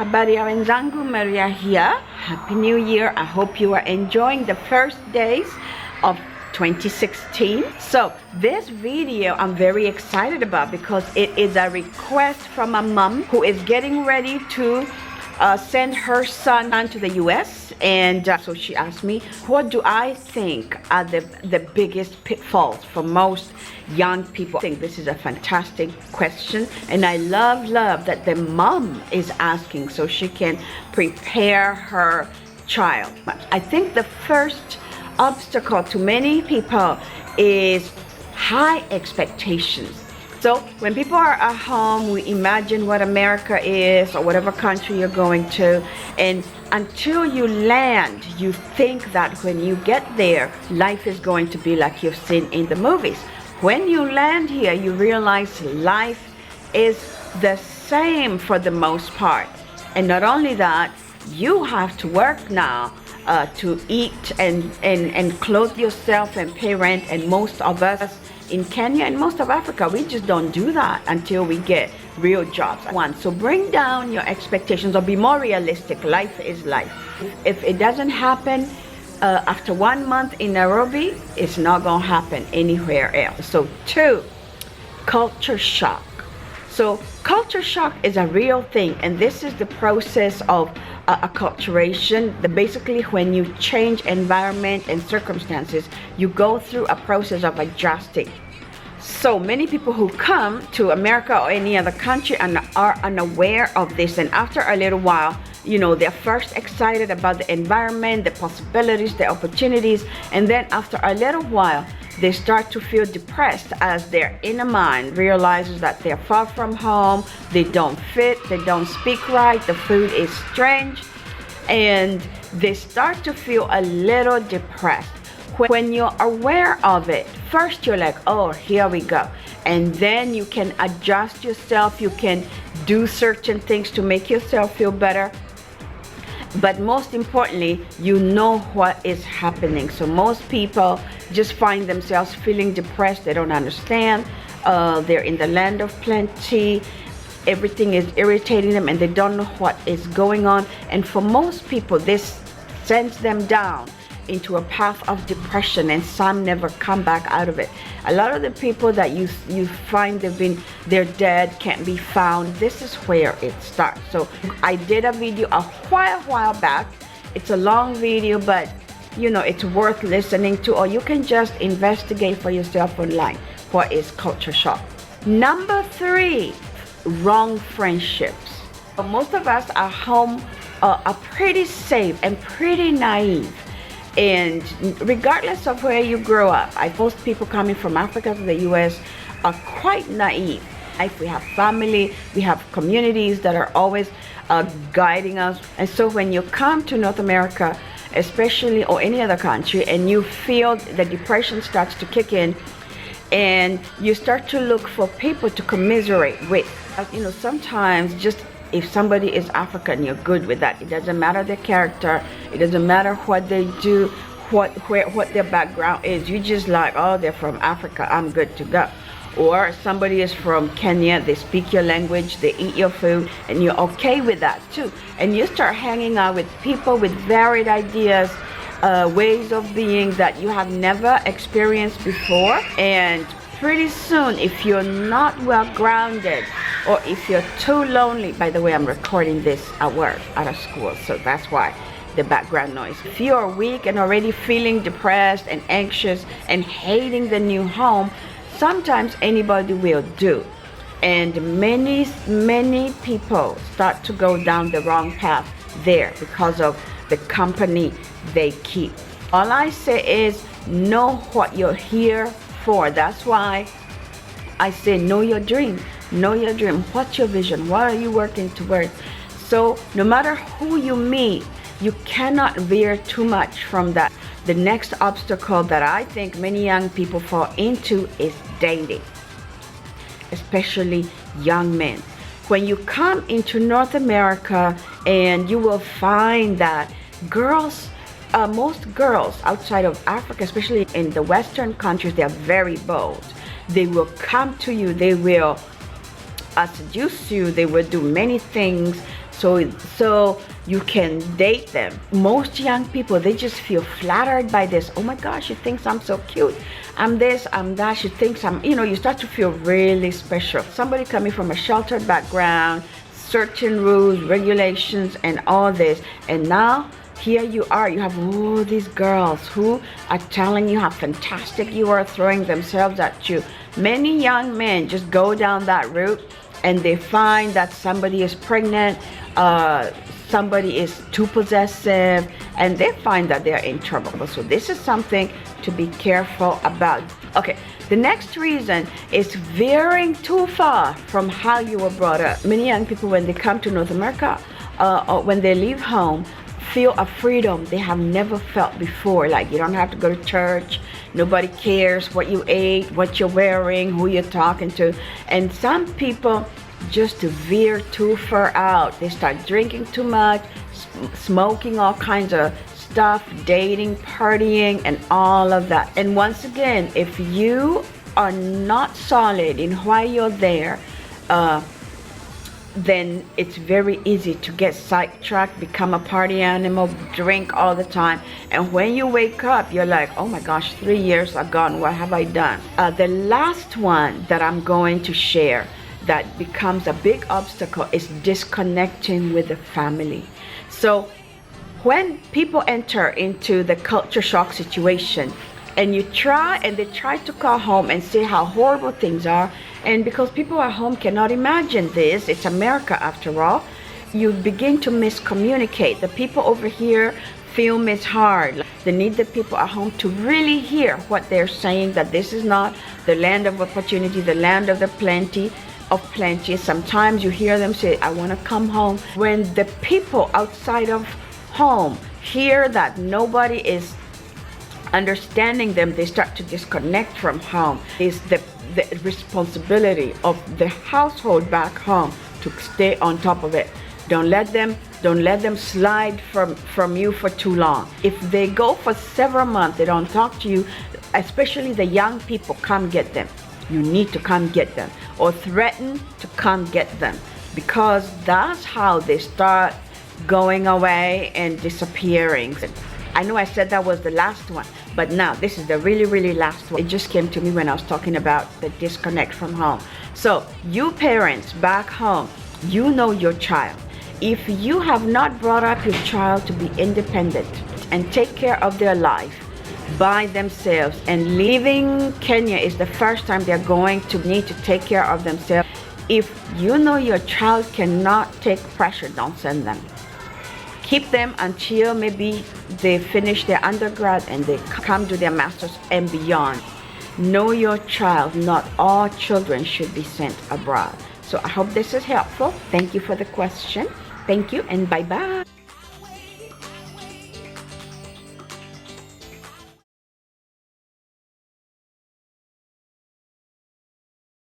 Habari ya wenzangu, Maria here. Happy New Year. I hope you are enjoying the first days of 2016. So this video I'm very excited about because it is a request from a mom who is getting ready to send her son to the US, and so she asked me, what do I think are the biggest pitfalls for most young people? I think this is a fantastic question, and I love that the mom is asking so she can prepare her child. I think the first obstacle to many people is high expectations. So when people are at home, we imagine what America is or whatever country you're going to, and until you land, you think that when you get there, life is going to be like you've seen in the movies. When you land here, you realize life is the same for the most part. And not only that, you have to work now to eat and clothe yourself and pay rent, and most of us in Kenya and most of Africa, we just don't do that until we get real jobs. So bring down your expectations or be more realistic. Life is life. If it doesn't happen after 1 month in Nairobi, it's not gonna happen anywhere else. So 2, culture shock. So culture shock is a real thing, and this is the process of acculturation. Basically, when you change environment and circumstances, you go through a process of adjusting. So many people who come to America or any other country are unaware of this, and after a little while, you know, they're first excited about the environment, the possibilities, the opportunities, and then after a little while, they start to feel depressed as their inner mind realizes that they're far from home, they don't fit, they don't speak right, the food is strange, and they start to feel a little depressed. When you're aware of it, first you're like, oh, here we go. And then you can adjust yourself, you can do certain things to make yourself feel better. But most importantly, you know what is happening. So most people just find themselves feeling depressed. They don't understand. They're in the land of plenty. Everything is irritating them and they don't know what is going on. And for most people, this sends them down into a path of depression, and some never come back out of it. A lot of the people that you find they're dead, can't be found, this is where it starts. So I did a video a while back. It's a long video, but you know, it's worth listening to, or you can just investigate for yourself online what is culture shock. Number 3, wrong friendships. Most of us at home are pretty safe and pretty naive. And regardless of where you grow up, most people coming from Africa to the US are quite naive. We have family, we have communities that are always guiding us. And so when you come to North America, especially, or any other country, and you feel the depression starts to kick in, and you start to look for people to commiserate with. You know, sometimes just if somebody is African, you're good with that. It doesn't matter their character. It doesn't matter what they do, what their background is. You just like, oh, they're from Africa, I'm good to go. Or somebody is from Kenya, they speak your language, they eat your food, and you're okay with that too. And you start hanging out with people with varied ideas, ways of being that you have never experienced before. And pretty soon, if you're not well grounded, or if you're too lonely, by the way, I'm recording this at work, out of school, so that's why the background noise. If you are weak and already feeling depressed and anxious and hating the new home, sometimes anybody will do. And many people start to go down the wrong path there because of the company they keep. All I say is know what you're here for. That's why I say know your dream. Know your dream. What's your vision? What are you working towards? So no matter who you meet, you cannot veer too much from that. The next obstacle that I think many young people fall into is dating, especially young men. When you come into North America, and you will find that girls, most girls outside of Africa, especially in the Western countries, they are very bold. They will come to you, they will seduce you, they will do many things so you can date them. Most young people, they just feel flattered by this. Oh my gosh, she thinks I'm so cute. I'm this, I'm that. She thinks I'm, you start to feel really special. Somebody coming from a sheltered background, certain rules, regulations, and all this. And now here you are, you have all these girls who are telling you how fantastic you are, throwing themselves at you. Many young men just go down that route and they find that somebody is pregnant, somebody is too possessive, and they find that they're in trouble. So this is something to be careful about. Okay, the next reason is veering too far from how you were brought up. Many young people, when they come to North America, or when they leave home, feel a freedom they have never felt before. Like, you don't have to go to church, nobody cares what you ate, what you're wearing, who you're talking to. And some people just veer too far out. They start drinking too much, smoking all kinds of stuff, dating, partying, and all of that. And once again, if you are not solid in why you're there, then it's very easy to get sidetracked, become a party animal, drink all the time. And when you wake up, you're like, oh my gosh, 3 years are gone. What have I done? The last one that I'm going to share that becomes a big obstacle is disconnecting with the family. So when people enter into the culture shock situation, and they try to call home and say how horrible things are, and because people at home cannot imagine this, it's America after all, you begin to miscommunicate. The people over here feel misheard. They need the people at home to really hear what they're saying, that this is not the land of opportunity, the land of the plenty. Sometimes you hear them say, I want to come home. When the people outside of home hear that nobody is understanding them, they start to disconnect from home. It's the responsibility of the household back home to stay on top of it. Don't let them slide from you for too long. If they go for several months, they don't talk to you, especially the young people, come get them. You need to come get them, or threaten to come get them, because that's how they start going away and disappearing. I know I said that was the last one, but now this is the really, really last one. It just came to me when I was talking about the disconnect from home. So you parents back home, you know your child. If you have not brought up your child to be independent and take care of their life by themselves, and leaving Kenya is the first time they're going to need to take care of themselves. If you know your child cannot take pressure, don't send them. Keep them until maybe they finish their undergrad and they come to their master's and beyond. Know your child. Not all children should be sent abroad. So I hope this is helpful. Thank you for the question. Thank you, and bye-bye.